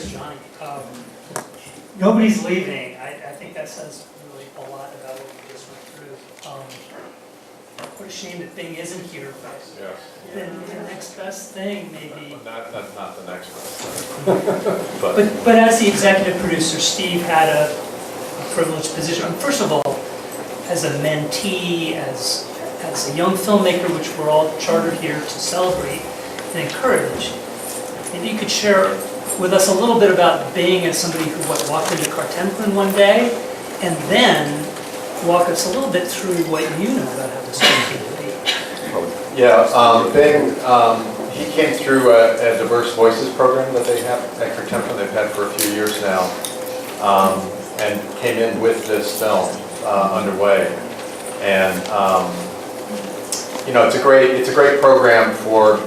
Johnny. Nobody's leaving. I think that says really a lot about what we just went through. What a shame that Bing isn't here, but Yes. then the next best thing maybe. Not the next one. But as the executive producer, Steve had a privileged position. First of all, as a mentee, as a young filmmaker, which we're all chartered here to celebrate and encourage, maybe you could share with us a little bit about Bing as somebody who walked into Cartemplin one day, and then walk us a little bit through what you know about how this film came to be. Yeah, Bing, he came through a Diverse Voices program that they have at Cartemplin. They've had for a few years now, and came in with this film underway. And you know, it's a great program for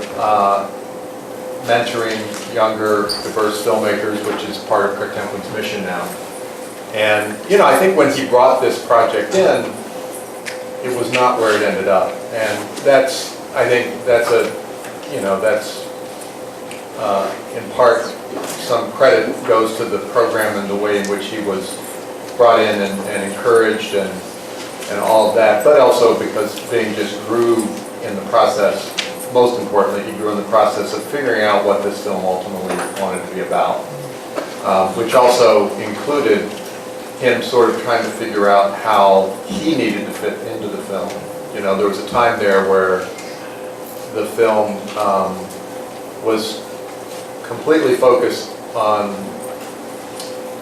mentoring younger, diverse filmmakers, which is part of Cartemplin's mission now. And you know, I think when he brought this project in, it was not where it ended up, and I think that's in part some credit goes to the program and the way in which he was brought in and encouraged and all of that, but also because Bing just grew in the process. Most importantly, he grew in the process of figuring out what this film ultimately wanted to be about, which also included him sort of trying to figure out how he needed to fit into the film. You know, there was a time there where the film was completely focused on,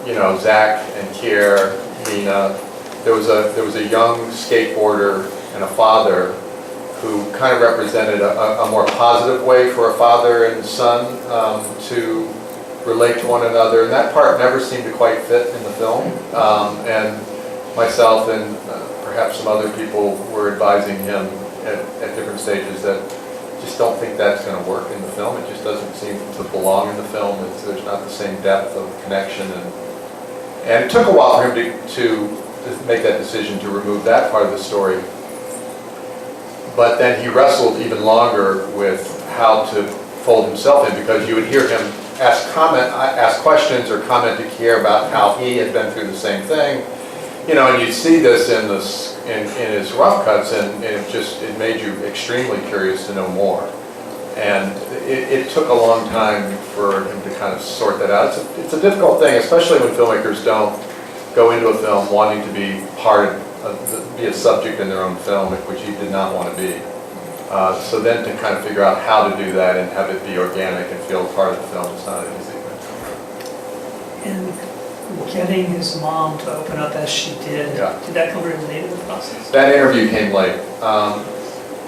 you know, Zach and Kier, Nina. There was a young skateboarder and a father who kind of represented a more positive way for a father and son to relate to one another, and that part never seemed to quite fit in the film. And myself and perhaps some other people were advising him at different stages that just don't think that's going to work in the film. It just doesn't seem to belong in the film. There's not the same depth of connection, and it took a while for him to make that decision to remove that part of the story. But then he wrestled even longer with how to fold himself in, because you would hear him ask questions or comment to Kier about how he had been through the same thing, you know, and you'd see this in his rough cuts, and it made you extremely curious to know more. And it took a long time for him to kind of sort that out. It's a difficult thing, especially when filmmakers don't go into a film wanting to be be a subject in their own film, which he did not want to be. So then to kind of figure out how to do that and have it be organic and feel part of the film is not an easy thing. And getting his mom to open up as she did, did that come very late in the process? That interview came late.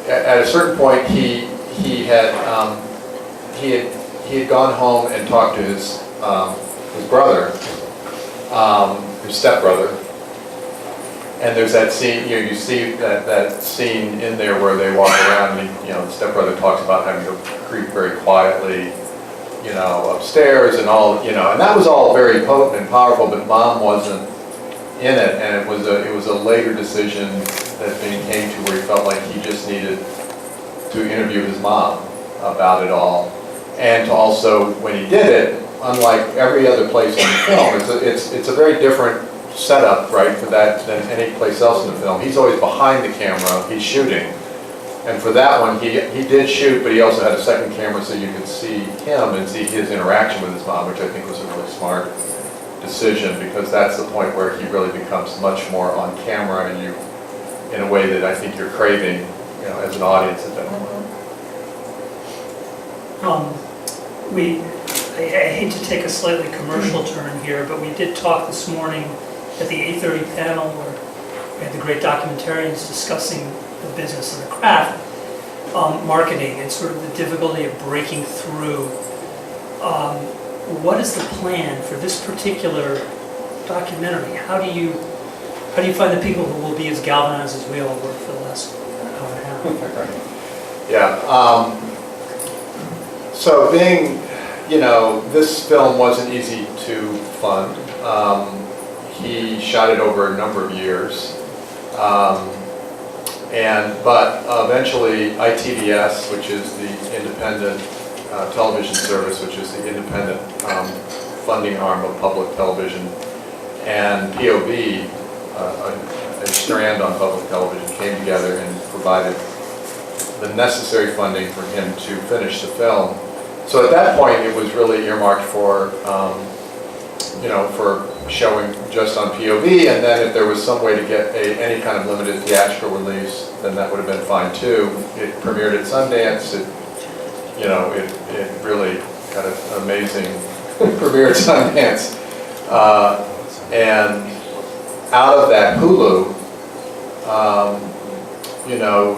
At a certain point, he had gone home and talked to his brother, his stepbrother. And there's that scene, you know, you see that scene in there where they walk around, and you know, the stepbrother talks about having to creep very quietly, you know, upstairs and all, you know, and that was all very potent and powerful, but Mom wasn't in it, and it was a later decision that Bing came to where he felt like he just needed to interview his mom about it all, and to also, when he did it, unlike every other place in the film, it's a very different setup, right, for that than any place else in the film. He's always behind the camera, he's shooting. And for that one, he did shoot, but he also had a second camera so you could see him and see his interaction with his mom, which I think was a really smart decision, because that's the point where he really becomes much more on camera, and you, in a way that I think you're craving, you know, as an audience at that point. I hate to take a slightly commercial turn here, but we did talk this morning at the 8:30 panel where we had the great documentarians discussing the business and the craft, marketing and sort of the difficulty of breaking through. What is the plan for this particular documentary? How do you find the people who will be as galvanized as we all were for the last hour and a half? Yeah. So being, you know, this film wasn't easy to fund. He shot it over a number of years. But eventually ITVS, which is the independent television service, which is the independent funding arm of public television. And POV, a strand on public television, came together and provided the necessary funding for him to finish the film. So at that point, it was really earmarked for, for showing just on POV, and then if there was some way to get any kind of limited theatrical release, then that would have been fine too. It premiered at Sundance. It really had an amazing premiere at Sundance. And out of that, Hulu,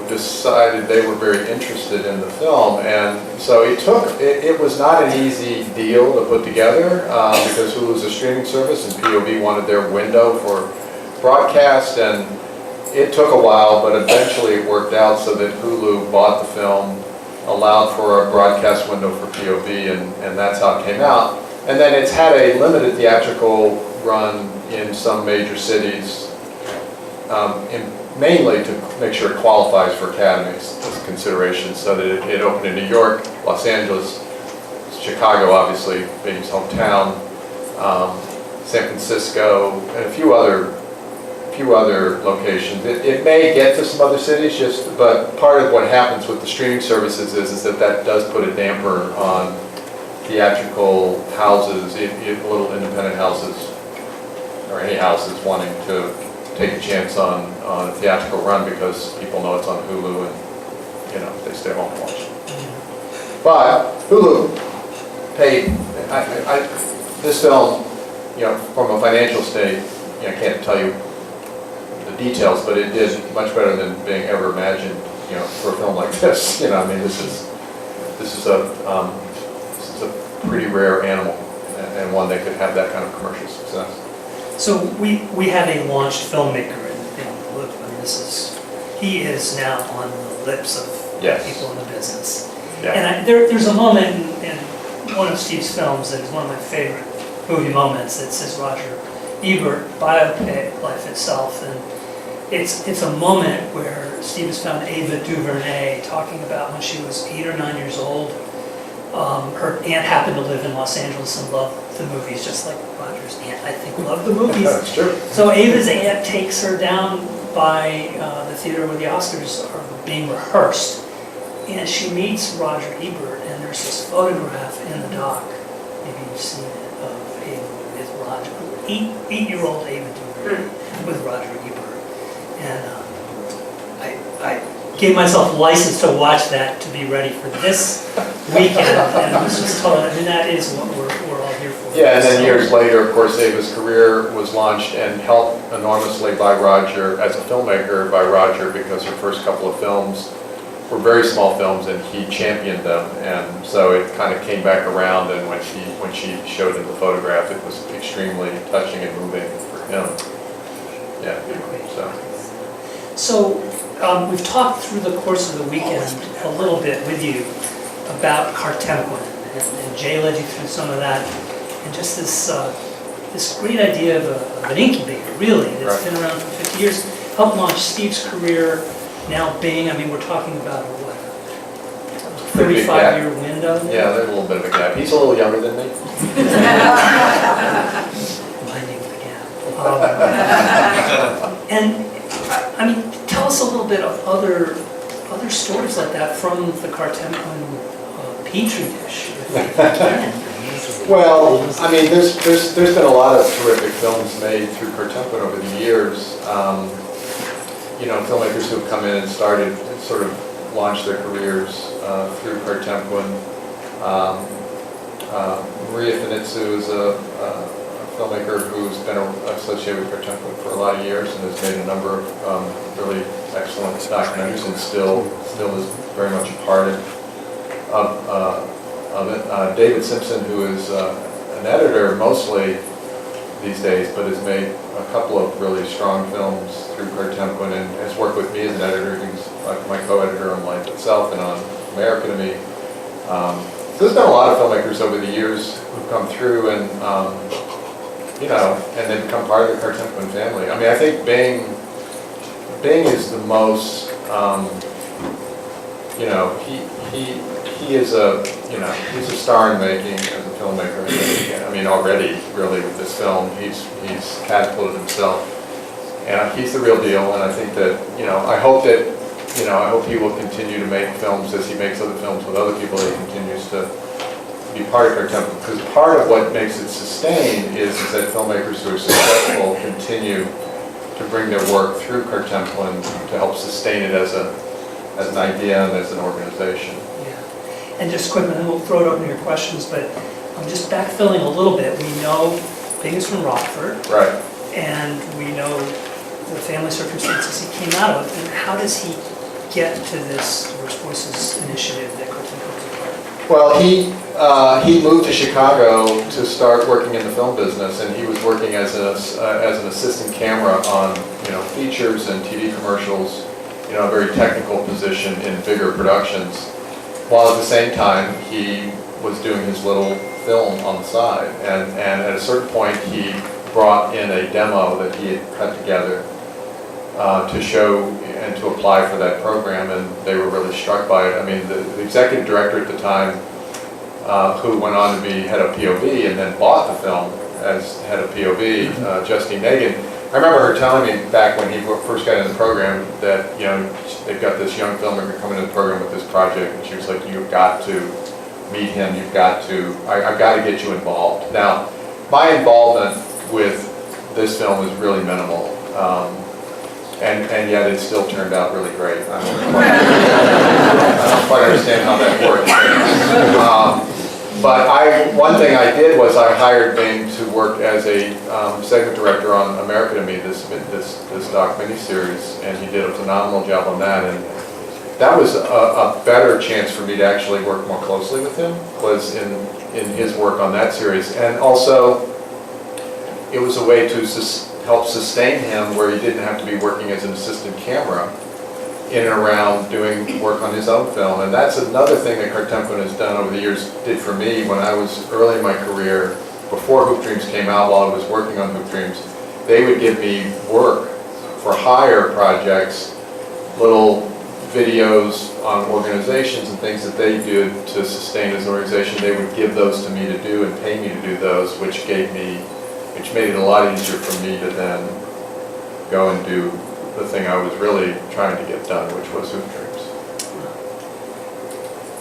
decided they were very interested in the film, and so it was not an easy deal to put together because Hulu is a streaming service and POV wanted their window for broadcast, and it took a while, but eventually it worked out so that Hulu bought the film, allowed for a broadcast window for POV, and that's how it came out. And then it's had a limited theatrical run in some major cities, mainly to make sure it qualifies for academies as a consideration, so that it opened in New York, Los Angeles, Chicago, obviously, being his hometown, San Francisco, and a few other locations. It may get to some other cities, but part of what happens with the streaming services is that does put a damper on theatrical houses, little independent houses, or any houses wanting to take a chance on a theatrical run because people know it's on Hulu and they stay home and watch it. But Hulu paid. This film, from a financial state, I can't tell you the details, but it did much better than being ever imagined. For a film like this, this is a pretty rare animal, and one that could have that kind of commercial success. So we have a launched filmmaker in Luke. I mean, he is now on the lips of people in the business. Yeah. And there's a moment in one of Steve's films that is one of my favorite movie moments. It's his Roger Ebert biopic, Life Itself, and it's a moment where Steve has found Ava DuVernay talking about when she was 8 or 9 years old. Her aunt happened to live in Los Angeles and loved the movies, just like Roger's aunt, I think, loved the movies. That's true. So Ava's aunt takes her down by the theater where the Oscars are being rehearsed, and she meets Roger Ebert, and there's this photograph in the dock, maybe you've seen it, of Ava with Roger, 8-year-old Ava DuVernay with Roger Ebert. And I gave myself license to watch that to be ready for this weekend, and it was just totally, that is what we're all here for. Yeah, and then years later, of course, Ava's career was launched and helped enormously by Roger, as a filmmaker, by Roger, because her first couple of films were very small films, and he championed them, and so it kind of came back around, and when she showed him the photograph, it was extremely touching and moving for him. Yeah, So we've talked through the course of the weekend a little bit with you about Cartemquin, and Jay led you through some of that, and just this great idea of an incubator, really, that's been around for 50 years, helped launch Steve's career. Now Bing, we're talking about a 35-year window. Yeah, there's a little bit of a gap. He's a little younger than me. Minding the gap. And tell us a little bit of other stories like that from the Cartemquin petri dish. Well, there's been a lot of terrific films made through Cartemquin over the years. Filmmakers who have come in and sort of launched their careers through Cartemquin. Maria Finitsu is a filmmaker who's been associated with Cartemquin for a lot of years and has made a number of really excellent documentaries, and still is very much a part of it. David Simpson, who is an editor mostly these days, but has made a couple of really strong films through Cartemquin and has worked with me as an editor. He's my co-editor on Life Itself and on America to Me. So there's been a lot of filmmakers over the years who've come through and and they become part of the Cartemquin family. I think Bing is the most, he is he's a star in making as a filmmaker. mean, already, really, with this film, he's catapulted himself. And he's the real deal, and I think that, I hope he will continue to make films as he makes other films with other people, that he continues to be part of Cartempo. Because part of what makes it sustained is that filmmakers who are successful continue to bring their work through Cartempo and to help sustain it as an idea and as an organization. Yeah. And just quick, and then we'll throw it open to your questions, but I'm just backfilling a little bit. We know Bing is from Rockford. Right. And we know the family circumstances he came out of. And how does he get to this Diverse Voices initiative that Cartempo is a part of? Well, he moved to Chicago to start working in the film business, and he was working as an assistant camera on features and TV commercials, a very technical position in bigger productions, while at the same time he was doing his little film on the side. And at a certain point he brought in a demo that he had cut together to show and to apply for that program, and they were really struck by it. I mean, the executive director at the time, who went on to be head of POV and then bought the film as head of POV, Justine Nagan, I remember her telling me back when he first got in the program that, they've got this young filmmaker coming into the program with this project, and she was like, you've got to meet him, I've got to get you involved. Now, my involvement with this film is really minimal, and yet it still turned out really great. I don't quite understand how that works. But one thing I did was I hired Bing to work as a segment director on America to Me, this doc miniseries, and he did a phenomenal job on that. And that was a better chance for me to actually work more closely with him, was in his work on that series. And also, it was a way to help sustain him where he didn't have to be working as an assistant camera in and around doing work on his own film. And that's another thing that Cartempo has done over the years, did for me when I was early in my career, before Hoop Dreams came out, while I was working on Hoop Dreams. They would give me work for hire projects, little videos on organizations and things that they did to sustain as an organization. They would give those to me to do and pay me to do those, which made it a lot easier for me to then go and do the thing I was really trying to get done, which was Hoop Dreams.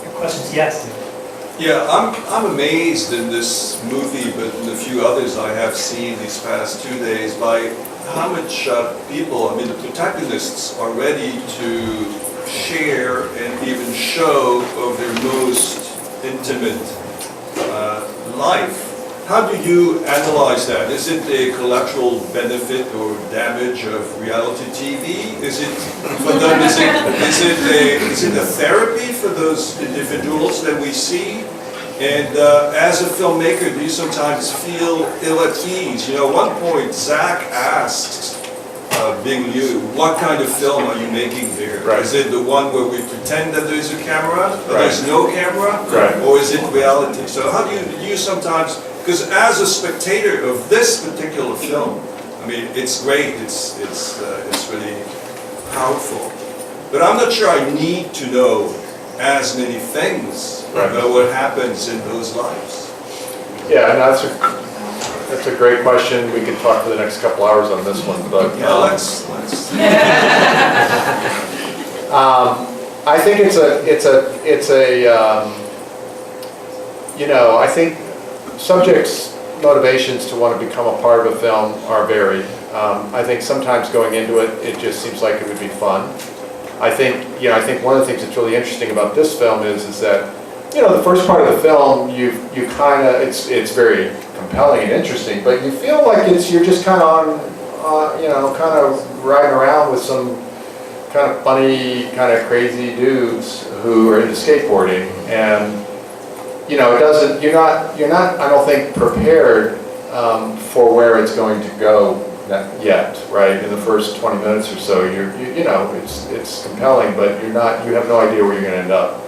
Your questions? Yes. Yeah, I'm amazed in this movie, but in a few others I have seen these past 2 days, by how much people, the protagonists are ready to share and even show of their most intimate life. How do you analyze that? Is it a collateral benefit or damage of reality TV? Is it for them? Is it a therapy for those individuals that we see? And as a filmmaker, do you sometimes feel ill at ease? At one point, Zach asks Bing Liu, what kind of film are you making here? Right. Is it the one where we pretend that there's a camera, or there's no camera? Right. Or is it reality? So how do you sometimes, because as a spectator of this particular film, it's great, it's really powerful. But I'm not sure I need to know as many things about what happens in those lives. Yeah, and that's a great question. We could talk for the next couple hours on this one, but yeah, let's. I think I think subjects' motivations to want to become a part of a film are varied. I think sometimes going into it, it just seems like it would be fun. I think one of the things that's really interesting about this film is that, the first part of the film, you kind of, it's very compelling and interesting, but you feel like you're just kind of kind of riding around with some kind of funny, kind of crazy dudes who are into skateboarding, and you're not, I don't think, prepared for where it's going to go yet, right? In the first 20 minutes or so, it's compelling, but you have no idea where you're going to end up.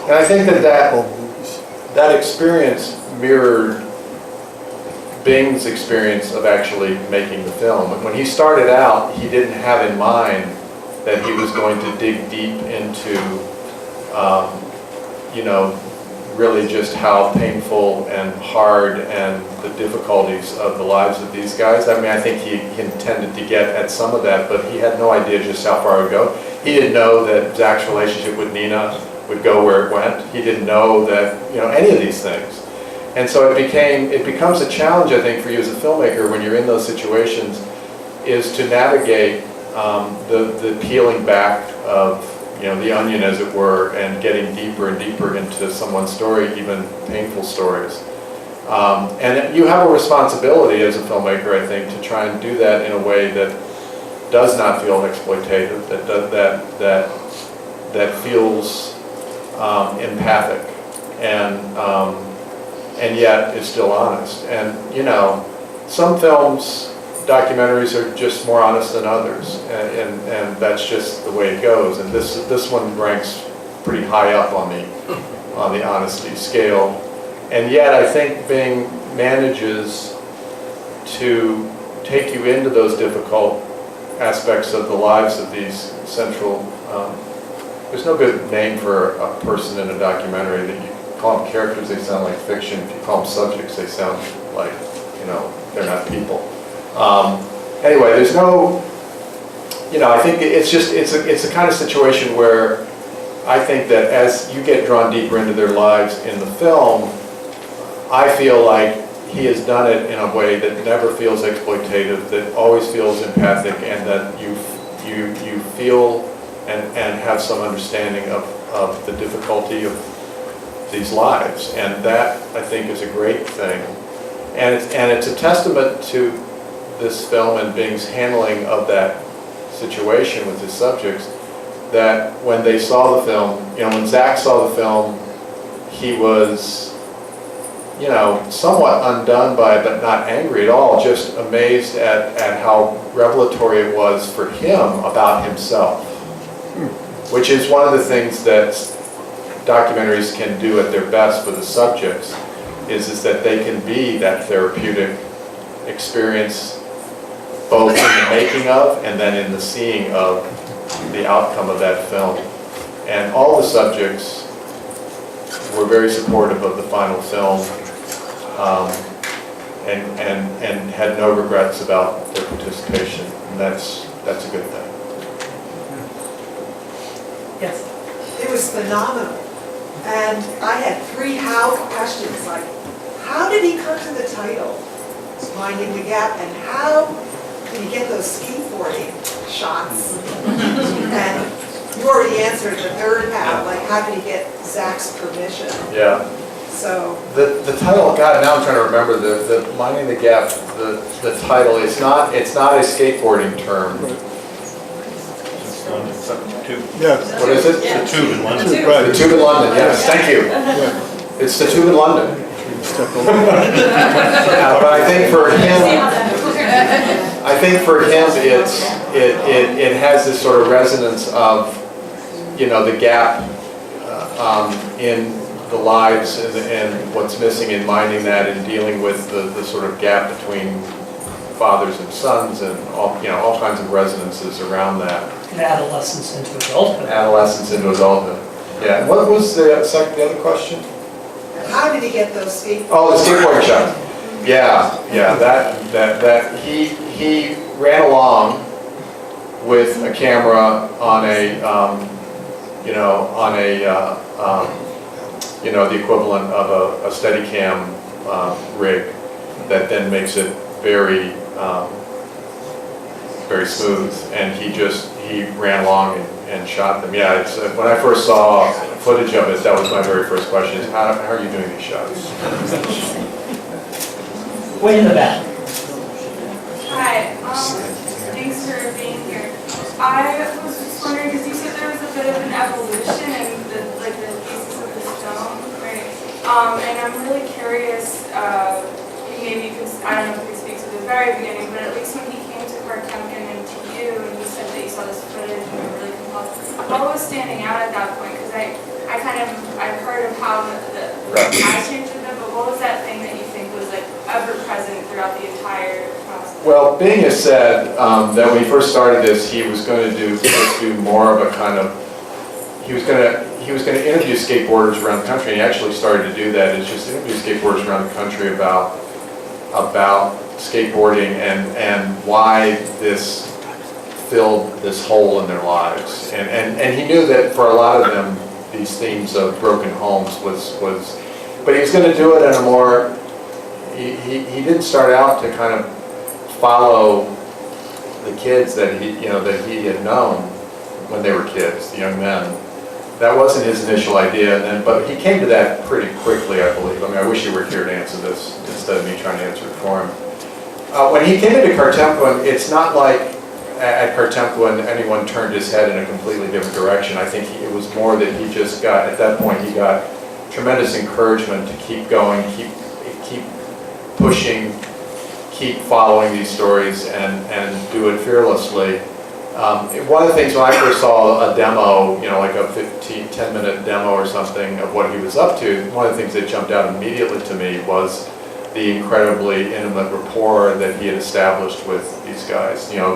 And I think that experience mirrored Bing's experience of actually making the film. When he started out, he didn't have in mind that he was going to dig deep into, really just how painful and hard and the difficulties of the lives of these guys. I mean, I think he intended to get at some of that, but he had no idea just how far it would go. He didn't know that Zach's relationship with Nina would go where it went. He didn't know that, any of these things. And so it becomes a challenge, I think, for you as a filmmaker when you're in those situations, is to navigate the peeling back of the onion, as it were, and getting deeper and deeper into someone's story, even painful stories. And you have a responsibility as a filmmaker, I think, to try and do that in a way that does not feel exploitative, that feels empathic, and yet is still honest. And some films, documentaries, are just more honest than others, and that's just the way it goes. And this one ranks pretty high up on the honesty scale. And yet I think Bing manages to take you into those difficult aspects of the lives of these central. There's no good name for a person in a documentary. That you call them characters, they sound like fiction. If you call them subjects, they sound like they're not people. Anyway, there's no, I think it's a kind of situation where I think that as you get drawn deeper into their lives in the film, I feel like he has done it in a way that never feels exploitative, that always feels empathic, and that you feel and have some understanding of the difficulty of these lives. And that, I think, is a great thing. And it's a testament to this film and Bing's handling of that situation with his subjects, that when they saw the film, when Zach saw the film, he was, somewhat undone by it, but not angry at all, just amazed at how revelatory it was for him about himself, which is one of the things that documentaries can do at their best for the subjects, is that they can be that therapeutic experience, both in the making of and then in the seeing of the outcome of that film. And all the subjects were very supportive of the final film, and had no regrets about their participation, and that's a good thing. Yes. It was phenomenal. And I had 3 how questions, like, how did he come to the title, Minding the Gap, and how did he get those skateboarding shots? And you already answered the 3rd how, like, how did he get Zach's permission? Yeah. So the title, God, now I'm trying to remember the Minding the Gap. The title, it's not a skateboarding term. Yes. What is it? The Tube in London. The Tube in London, yes, thank you. It's the Tube in London. But I think for him, it has this sort of resonance of, the gap in the lives and what's missing in minding that, and dealing with the sort of gap between fathers and sons, and all kinds of resonances around that. And adolescence into adulthood. Adolescence into adulthood. Yeah. What was the other question? how did he get those skateboards? Oh, the skateboard shot. Yeah. That he ran along with a camera on the equivalent of a Steadicam rig that then makes it very smooth, and he ran along and shot them. Yeah, when I first saw footage of it, that was my very first question: is how are you doing these shots? Way in the back. Hi, thanks for being here. I was just wondering, because you said there was a bit of an evolution in the pieces of this film, right? And I'm really curious, maybe you could, I don't know if you could speak to the very beginning, but at least when he came to Kharkiv and to you, and you said that you saw this footage and you were really compelled, what was standing out at that point? Because I've heard of how the eye change with them, but what was that thing that you think was ever present throughout the entire process? Well, Bing has said that when he first started this, he was going to do more of a kind of, he he was going to interview skateboarders around the country, and he actually started to do that, is just interview skateboarders around the country about skateboarding and why this filled this hole in their lives. And he knew that for a lot of them, these themes of broken homes was but he was going to do it in a more, he didn't start out to kind of follow the kids that he had known when they were kids, the young men. That wasn't his initial idea, but he came to that pretty quickly, I believe. I mean, I wish he were here to answer this instead of me trying to answer it for him. When he came into Cartemplin, it's not like at Cartemplin anyone turned his head in a completely different direction. I think it was more that he just got, at that point, he got tremendous encouragement to keep going, keep pushing, keep following these stories and do it fearlessly. One of the things when I first saw a demo, like a 10-minute demo or something of what he was up to, one of the things that jumped out immediately to me was the incredibly intimate rapport that he had established with these guys. There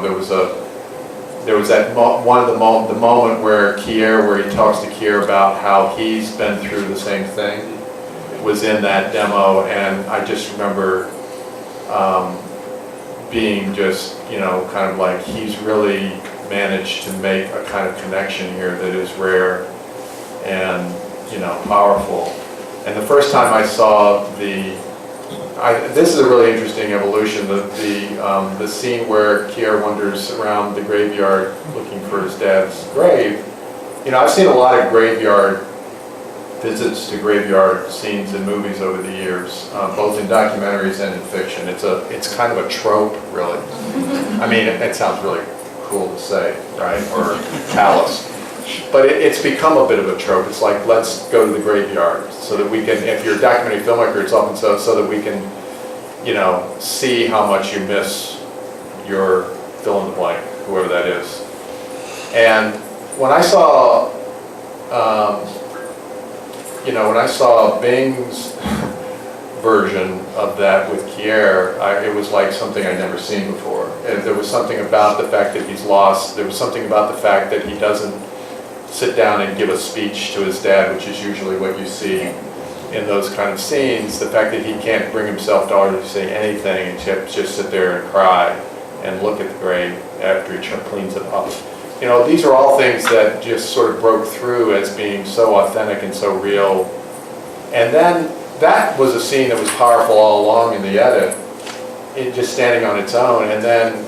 was that the moment where he talks to Kier about how he's been through the same thing, was in that demo, and I just remember being just, kind of like, he's really managed to make a kind of connection here that is rare and, powerful. And the first time I saw this is a really interesting evolution, the scene where Kier wanders around the graveyard looking for his dad's grave. I've seen a lot of graveyard visits to graveyard scenes in movies over the years, both in documentaries and in fiction. It's kind of a trope, really. I mean, it sounds really cool to say, right, or callous. But it's become a bit of a trope. It's like, let's go to the graveyard so that we can, if you're a documentary filmmaker, it's often so that we can, see how much you miss your fill in the blank, whoever that is. And when I saw, when I saw Bing's version of that with Kier, it was like something I'd never seen before. And there was something about the fact that he's lost. There was something about the fact that he doesn't sit down and give a speech to his dad, which is usually what you see in those kind of scenes. The fact that he can't bring himself to say anything and just sit there and cry and look at the grave after he cleans it up. These are all things that just sort of broke through as being so authentic and so real. And then that was a scene that was powerful all along in the edit, just standing on its own. And then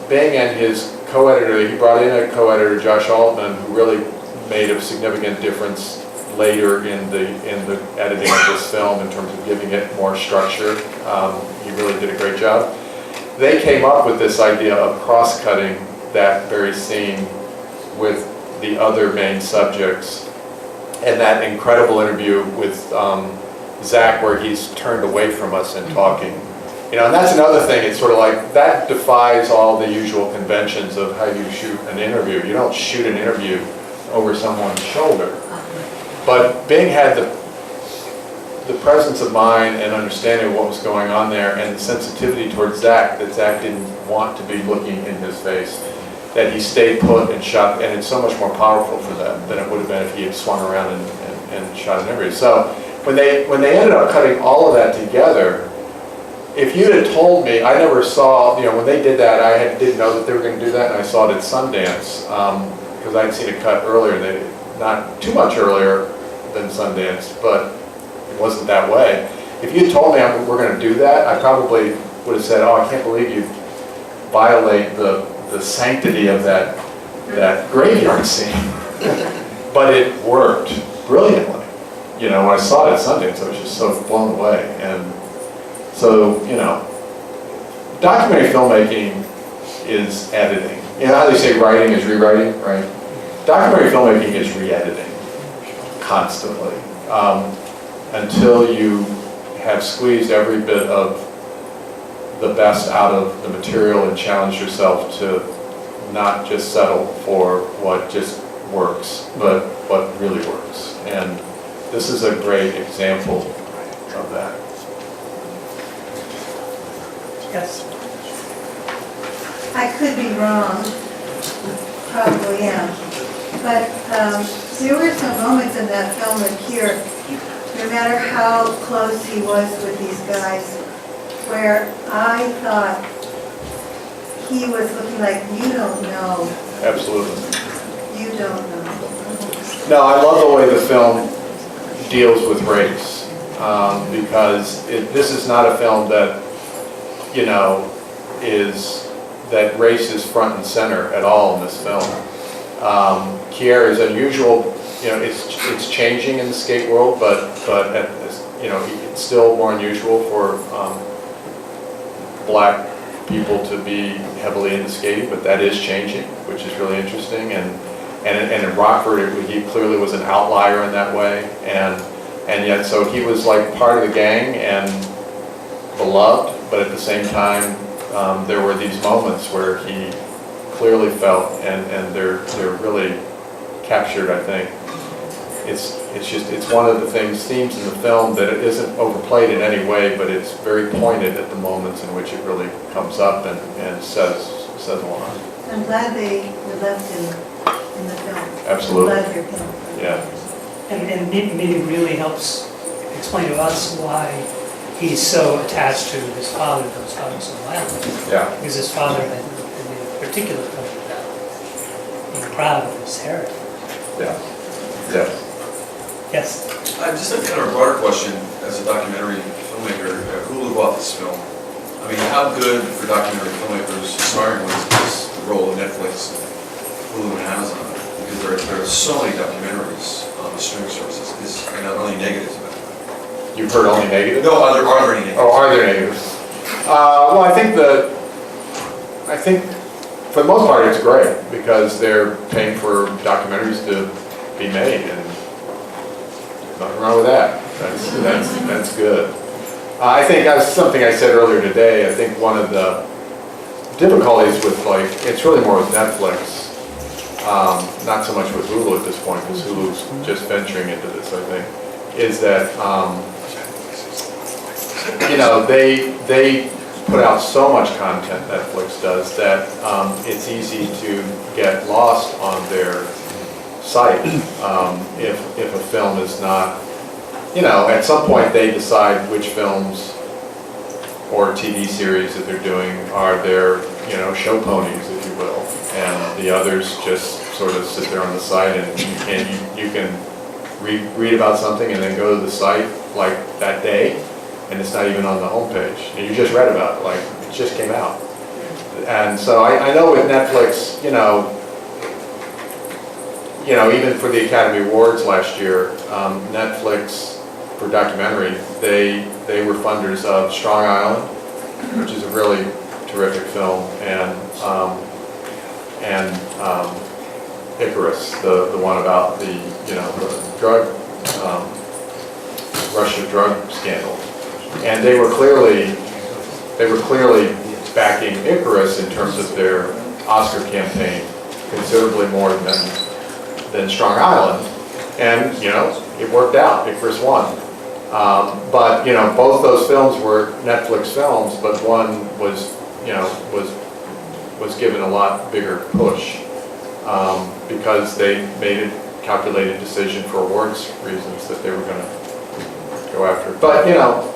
Bing and his co-editor, he brought in a co-editor, Josh Altman, who really made a significant difference later in the editing of this film in terms of giving it more structure. He really did a great job. They came up with this idea of cross-cutting that very scene with the other main subjects, and that incredible interview with Zach where he's turned away from us and talking. And that's another thing, it's sort of like, that defies all the usual conventions of how you shoot an interview. You don't shoot an interview over someone's shoulder. But Bing had the presence of mind and understanding of what was going on there, and the sensitivity towards Zach, that Zach didn't want to be looking in his face, that he stayed put and shot, and it's so much more powerful for them than it would have been if he had swung around and shot an interview. So when they ended up cutting all of that together, if you'd have told me, I never saw, when they did that, I didn't know that they were going to do that, and I saw it at Sundance, because I'd seen it cut earlier, not too much earlier than Sundance, but it wasn't that way. If you had told me we're going to do that, I probably would have said, oh, I can't believe you violate the sanctity of that graveyard scene. But it worked brilliantly. When I saw it at Sundance, I was just so blown away. And so, documentary filmmaking is editing. How they say writing is rewriting, right? Documentary filmmaking is re-editing constantly until you have squeezed every bit of the best out of the material and challenge yourself to not just settle for what just works, but what really works. And this is a great example of that. Yes. I could be wrong, probably am, but There were some moments in that film with Keir, no matter how close he was with these guys, where I thought he was looking like, you don't know, Absolutely. you don't know. No, I love the way the film deals with race, because this is not a film that, you know, that race is front and center at all in this film. Keir is unusual, you know, it's changing in the skate world, but you know, it's still more unusual for black people to be heavily into skating, but that is changing, which is really interesting. And in Rockford, he clearly was an outlier in that way, and yet so he was like part of the gang and beloved, but at the same time, there were these moments where he clearly felt, and they're really captured, I think. It's one of the themes in the film that it isn't overplayed in any way, but it's very pointed at the moments in which it really comes up and says a lot. I'm glad they left him in the film. Absolutely. I'm glad they're film. Yeah. And maybe it really helps explain to us why he's so attached to his father, that was talking so loudly. Yeah. Because his father had made a particular point about being proud of his heritage. Yeah. Yeah. Yes. Just a kind of a broader question, as a documentary filmmaker, who bought this film? I mean, how good for documentary filmmakers, aspiring ones, is the role of Netflix, Hulu, and Amazon? Because there are so many documentaries on the streaming services. And not only negatives about it. You've heard only negative? No, are there any negatives? Oh, are there negatives? Well, I think for the most part it's great because they're paying for documentaries to be made, and nothing wrong with that. That's good. I think that's something I said earlier today. I think one of the difficulties with, like, it's really more with Netflix, not so much with Hulu at this point, because Hulu's just venturing into this, I think, is that, you know, they put out so much content, Netflix does, that it's easy to get lost on their site if a film is not, you know, at some point they decide which films or TV series that they're doing are their, you know, show ponies, if you will, and the others just sort of sit there on the site, and you can read about something and then go to the site like that day, and it's not even on the homepage, and you just read about it, like it just came out. And so I know with Netflix, you know, even for the Academy Awards last year, Netflix for documentary, they were funders of Strong Island, which is a really terrific film, and Icarus, the one about the, you know, the drug, Russia drug scandal. And they were clearly backing Icarus in terms of their Oscar campaign considerably more than Strong Island. And, you know, it worked out, Icarus won. But, you know, both those films were Netflix films, but one was, you know, was given a lot bigger push because they made a calculated decision for awards reasons that they were going to go after. But, you know,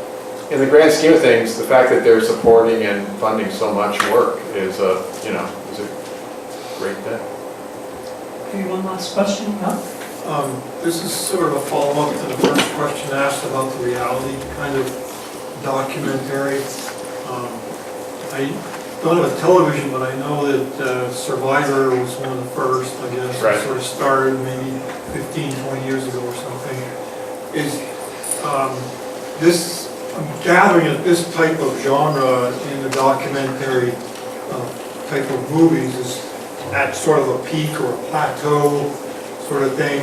in the grand scheme of things, the fact that they're supporting and funding so much work is a great thing. Maybe one last question, no? This is sort of a follow-up to the first question asked about the reality kind of documentary. I don't have a television, but I know that Survivor was one of the first, I guess, Right. sort of started maybe 15, 20 years ago or something. Is this, I'm gathering that this type of genre in the documentary type of movies is at sort of a peak or a plateau sort of thing.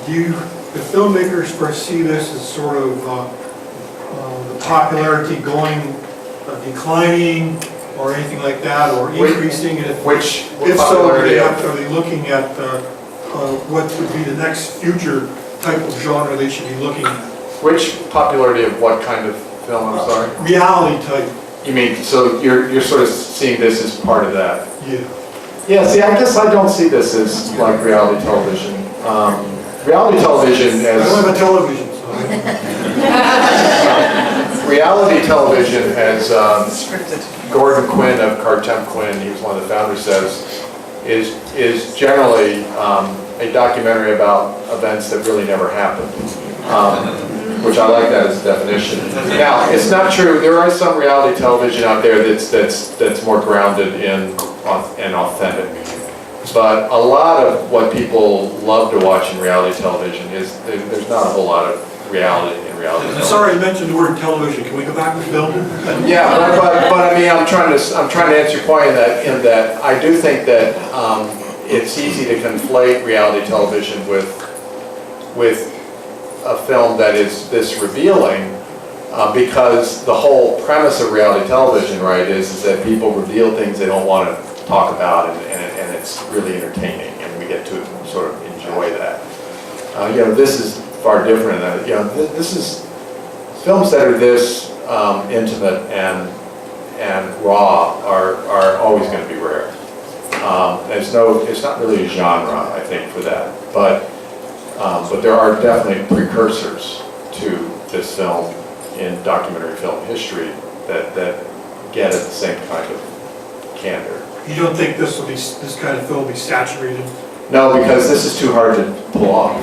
Do the filmmakers foresee this as sort of the popularity going, declining, or anything like that, or increasing? And if so, are they looking at what would be the next future type of genre they should be looking at? Which popularity of what kind of film, I'm sorry? Reality type. You mean, so you're sort of seeing this as part of that? Yeah. Yeah, see, I guess I don't see this as like reality television. reality television I don't have as, a television, so. reality television as Gordon Quinn of Cartemp Quinn, he was one of the founders, says, is generally a documentary about events that really never happened, which I like that as a definition. Now, it's not true. There are some reality television out there that's more grounded in authentic. But a lot of what people love to watch in reality television is there's not a whole lot of reality in reality television. Sorry, I mentioned the word television. Can we go back to film? Yeah, but I mean, I'm trying to answer your point in that I do think that it's easy to conflate reality television with a film that is this revealing, because the whole premise of reality television, right, is that people reveal things they don't want to talk about, and it's really entertaining, and we get to sort of enjoy that. This is far different. This is films that are this intimate and raw are always going to be rare. It's not really a genre, I think, for that, but there are definitely precursors to this film in documentary film history that get at the same kind of candor. You don't think this kind of film will be saturated? No, because this is too hard to pull off.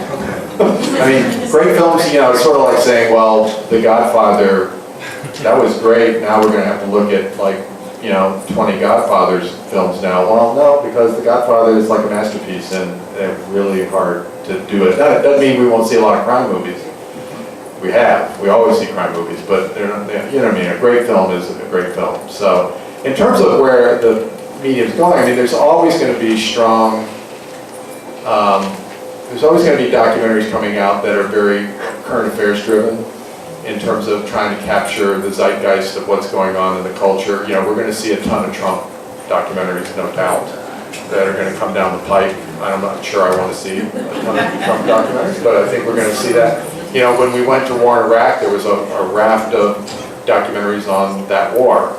I mean, great films, it's sort of like saying, well, The Godfather, that was great, now we're going to have to look at 20 Godfathers films now. Well, no, because The Godfather is like a masterpiece and it's really hard to do it. That doesn't mean we won't see a lot of crime movies. We always see crime movies, but they're not, you know what I mean, a great film is a great film. So, in terms of where the medium's going, I mean, there's always going to be strong, there's always going to be documentaries coming out that are very current affairs driven in terms of trying to capture the zeitgeist of what's going on in the culture. We're going to see a ton of Trump documentaries, no doubt, that are going to come down the pipe. I'm not sure I want to see a ton of Trump documentaries, but I think we're going to see that. When we went to war in Iraq, there was a raft of documentaries on that war.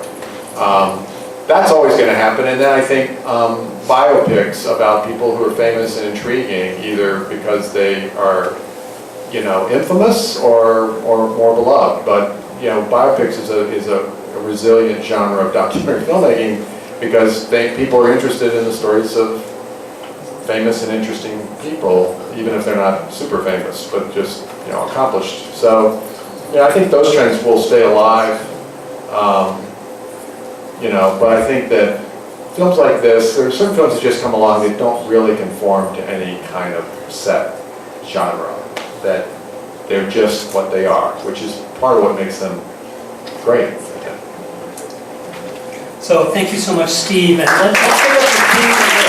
That's always going to happen, and then I think biopics about people who are famous and intriguing, either because they are, infamous or more beloved. But biopics is a resilient genre of documentary filmmaking because people are interested in the stories of famous and interesting people, even if they're not super famous, but just accomplished. So I think those trends will stay alive. But I think that films like this, there are certain films that just come along that don't really conform to any kind of set genre, that they're just what they are, which is part of what makes them great, I think. So thank you so much, Steve, and let's give up the team for this.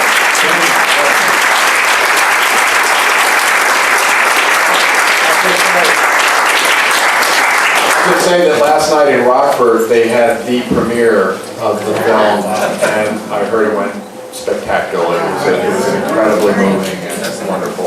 I should say that last night in Rockford, they had the premiere of the film, and I heard it went spectacular. It was incredibly moving and wonderful.